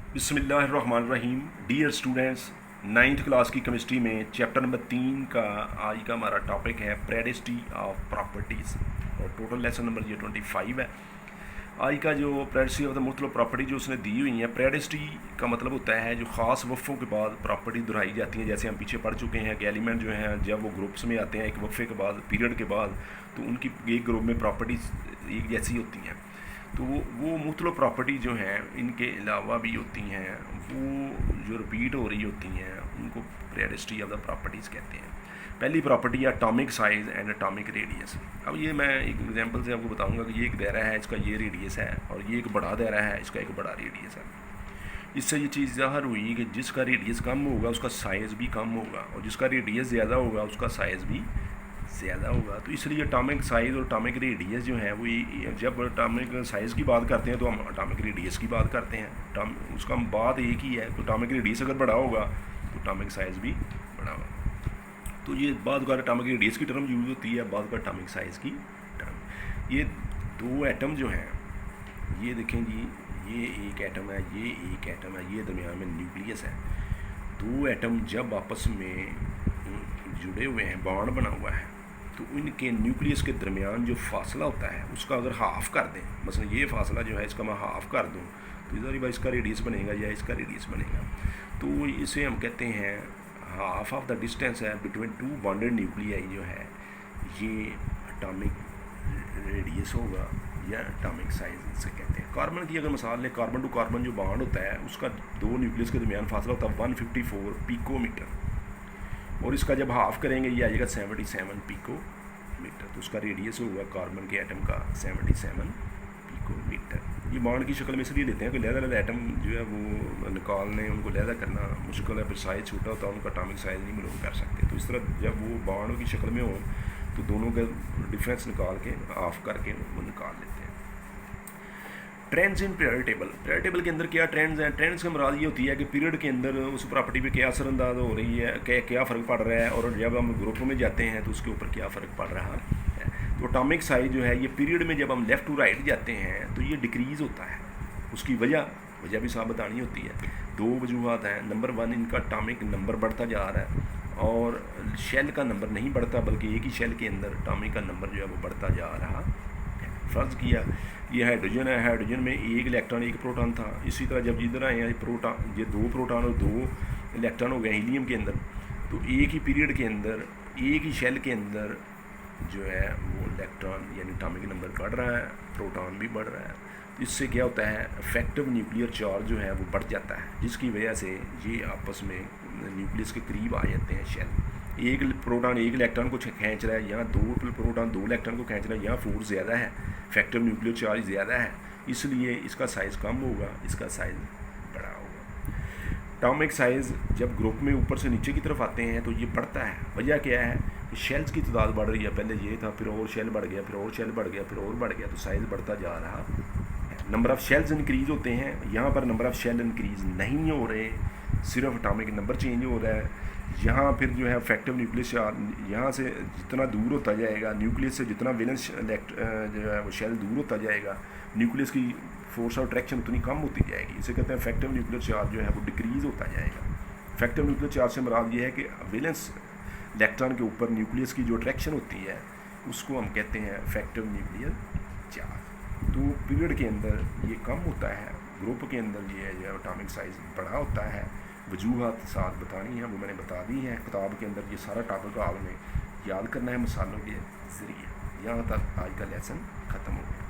बिस्मिल्लाहिर्रहमानिर्रहीम। Dear students, ninth class की chemistry में चैप्टर नंबर 3 का आज का हमारा टॉपिक है प्रेडिस्टी ऑफ प्रॉपर्टीज़ और टोटल लेसन नंबर ये 25 है। आज का जो प्रेडिस्टी ऑफ द मुख्तलिफ प्रॉपर्टी जो उसने दी हुई है, प्रेडिस्टी का मतलब होता है जो ख़ास वफ़ों के बाद प्रॉपर्टी दोहराई जाती हैं। जैसे हम पीछे पढ़ चुके हैं कि एलिमेंट जो हैं जब वो ग्रुप्स में आते हैं एक वक्फे के बाद, पीरियड के बाद, तो उनकी एक ग्रुप में प्रॉपर्टीज़ एक जैसी होती हैं। तो वो मुख्तलिफ प्रॉपर्टी जो हैं इनके अलावा भी होती हैं, वो जो रिपीट हो रही होती हैं उनको प्रेडिस्टी ऑफ द प्रॉपर्टीज़ कहते हैं। पहली प्रॉपर्टी है atomic size and atomic radius. अब ये मैं एक एग्जांपल से आपको बताऊंगा कि ये एक दायरा है, इसका ये रेडियस है, और ये एक बड़ा दायरा है, इसका एक बड़ा रेडियस है। इससे ये चीज़ ज़ाहिर हुई कि जिसका रेडियस कम होगा उसका साइज़ भी कम होगा, और जिसका रेडियस ज़्यादा होगा उसका साइज़ भी ज़्यादा होगा। तो इसलिए एटॉमिक साइज़ और एटॉमिक रेडियस जो है वो जब एटॉमिक साइज़ की बात करते हैं तो हम एटॉमिक रेडियस की बात करते हैं। उसका बात एक ही है कि एटॉमिक रेडियस अगर बड़ा होगा तो एटॉमिक साइज़ भी बड़ा होगा। तो ये बाद का एटॉमिक रेडियस की टर्म यूज़ होती है, बाद का एटॉमिक साइज़ की टर्म। ये दो एटम जो हैं, ये देखें जी, ये एक एटम है, ये एक एटम है, ये दरमियान में न्यूक्लियस है। दो एटम जब आपस में जुड़े हुए हैं, बॉन्ड बना हुआ है, तो इनके न्यूक्लियस के दरमियान जो फासला होता है उसका अगर हाफ़ कर दें, मसलन ये फासला जो है इसका मैं हाफ़ कर दूँ तो इधर ही इसका रेडियस बनेगा या इसका रेडियस बनेगा। तो इसे हम कहते हैं हाफ ऑफ द डिस्टेंस है बिटवीन टू बॉन्डेड न्यूक्लियाई जो है ये एटॉमिक रेडियस होगा या एटॉमिक साइज से कहते हैं। कार्बन की अगर मिसाल लें, कार्बन टू कार्बन जो बॉन्ड होता है उसका दो न्यूक्लियस के दरमियान फासला होता है 154 पिकोमीटर, और इसका जब हाफ़ करेंगे ये आ जाएगा 77 पिकोमीटर। तो उसका रेडियस होगा कार्बन के एटम का 77 पिकोमीटर। ये बॉन्ड की शक्ल में इसलिए लेते हैं कि लहदा एटम जो है वो निकालने, उनको लहदा करना मुश्किल है, फिर साइज़ छोटा होता है, उनका एटॉमिक साइज़ नहीं मालूम कर सकते। तो इस तरह जब वो बॉन्ड की शक्ल में हो तो दोनों का डिफरेंस निकाल के ऑफ करके वो निकाल लेते हैं। Trends in period table. Period table के अंदर क्या ट्रेंड्स हैं? ट्रेंड्स का मुराद ये होती है कि पीरियड के अंदर उस प्रॉपर्टी पे क्या असरअंदाज हो रही है, क्या फ़र्क पड़ रहा है, और जब हम ग्रुप में जाते हैं तो उसके ऊपर क्या फ़र्क पड़ रहा है। तो एटॉमिक साइज जो है ये पीरियड में जब हम लेफ़्ट टू राइट जाते हैं तो ये डिक्रीज़ होता है। उसकी वजह भी साहब बतानी होती है। दो वजूहत हैं। नंबर 1, इनका एटॉमिक नंबर बढ़ता जा रहा है, और शेल का नंबर नहीं बढ़ता, बल्कि एक ही शेल के अंदर एटॉमिक का नंबर जो है वो बढ़ता जा रहा है। फ़र्ज़ किया ये हाइड्रोजन है, हाइड्रोजन में एक इलेक्ट्रॉन एक प्रोटॉन था। इसी तरह जब जिधर आए हैं प्रोटॉन, ये दो प्रोटॉन और दो इलेक्ट्रॉन हो गए हीलियम के अंदर, तो एक ही पीरियड के अंदर एक ही शेल के अंदर जो है वो इलेक्ट्रॉन यानी एटॉमिक नंबर बढ़ रहा है, प्रोटॉन भी बढ़ रहा है। तो इससे क्या होता है, इफेक्टिव न्यूक्लियर चार्ज जो है वो बढ़ जाता है, जिसकी वजह से ये आपस में न्यूक्लियस के करीब आ जाते हैं शेल। एक प्रोटॉन एक इलेक्ट्रॉन को खींच रहा है, यहाँ दो प्रोटॉन दो इलेक्ट्रॉन को खींच रहा है, यहाँ फोर्स ज़्यादा है, इफेक्टिव न्यूक्लियर चार्ज ज़्यादा है, इसलिए इसका साइज़ कम होगा, इसका साइज़ बड़ा होगा। एटॉमिक साइज़ जब ग्रुप में ऊपर से नीचे की तरफ आते हैं तो ये बढ़ता है। वजह क्या है कि शेल्स की तादाद बढ़ रही है। पहले ये था, फिर और शेल बढ़ गया, फिर और शेल बढ़ गया, फिर और बढ़ गया, तो साइज़ बढ़ता जा रहा है। नंबर ऑफ़ शेल्स इंक्रीज़ होते हैं, यहाँ पर नंबर ऑफ़ शेल इंक्रीज़ नहीं हो रहे, सिर्फ एटॉमिक नंबर चेंज हो रहा है। यहाँ फिर जो है इफेक्टिव न्यूक्लियस यहाँ से जितना दूर होता जाएगा, न्यूक्लियस से जितना वैलेंस जो है वो शेल दूर होता जाएगा, न्यूक्लियस की फोर्स ऑफ अट्रैक्शन उतनी कम होती जाएगी। इसे कहते हैं इफेक्टिव न्यूक्लियर चार्ज जो है वो डिक्रीज़ होता जाएगा। इफेक्टिव न्यूक्लियर चार्ज से मुराद ये है कि वैलेंस इलेक्ट्रॉन के ऊपर न्यूक्लियस की जो अट्रैक्शन होती है उसको हम कहते हैं इफेक्टिव न्यूक्लियर चार्ज। तो पीरियड के अंदर ये कम होता है, ग्रुप के अंदर ये जो एटॉमिक साइज़ बड़ा होता है। वजूहत साथ बतानी है वो मैंने बता दी हैं किताब के अंदर। ये सारा टॉपिक आपने याद करना है मिसालों के ज़रिए। यहाँ तक आज का लेसन ख़त्म हो गया।